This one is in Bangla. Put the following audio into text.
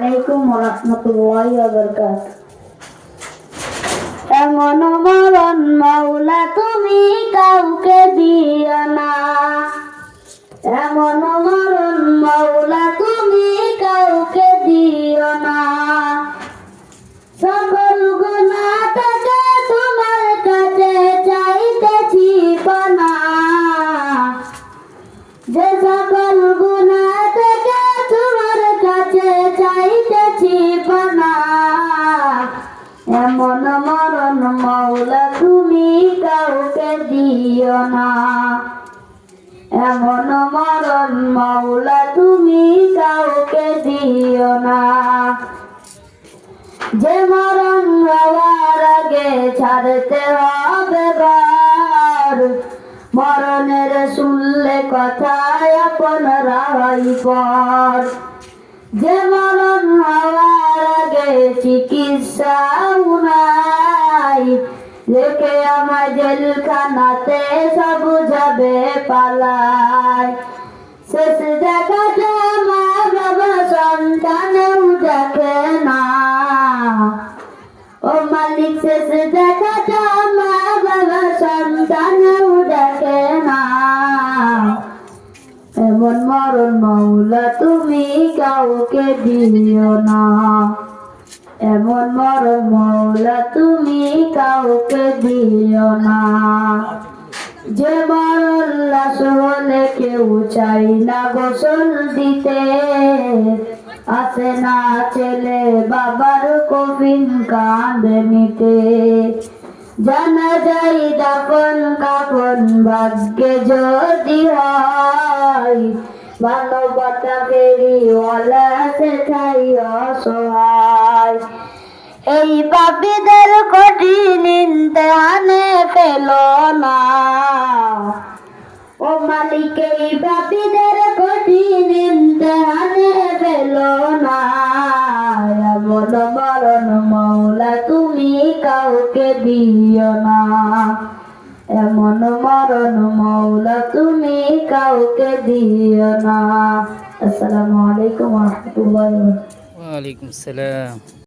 আলাইকুম ওয়া রাহমাতুল্লাহি ওয়া বারাকাতুহু। এমন মরণ মাওলা তুমি কাউকে দিও না, এমন মরণ মাওলা তুমি কাউকে দিও না। সকল গুনাহ থেকে তোমার কাছে চাইতেছি পানা, যে সকল গুনাহ থেকে তোমার কাছে চাইতেছি পানা। এমন মরণ মাওলা তুমি কাউকে দিও না, এমন মরণ মাওলা তুমি কাউকে দিও না। যে মরণ হওয়ার আগে ছাড়তে হবে ঘর, মরণের শুনলে কথায় আপনারা হয় পর। যে মরণ হওয়ার আগে চিকিৎসাও নাই, রেখে আমার জেলখানাতে সব যাবে পালায়। শেষ দেখাটা মা বাবা সন্তানেও দেখে না, ও মালিক শেষ দেখাটা মা বাবা সন্তানেও দেখে না। এমন মরণ মাওলা তুমি কাউকে দিও না, এমন মরণ মাওলা তুমি কাউকে দিও না। যে মরণ লাশ হলে কেউ চাই না গোসল দিতে, আসে না ছেলে বাবার কফিন কাঁধে নিতে। জানা যাই দাফন কাফন ভাগ্যে যদি হয়, মানবতা ফেরিওয়ালা সেটাই অসহায়। এই পাপীদের কঠিন ইমতিহানে ফেলো না, ও মালিক এই পাপীদের কঠিন ইমতিহানে ফেলো না। এমন মরণ মাওলা তুমি কাউকে দিও না, এমন মরণ মাওলা তুমি কাউকে দিও না। আসসালামু আলাইকুম ওয়া রাহমাতুল্লাহি ওয়া বারাকাতুহু। ওয়ালাইকুম আসসালাম।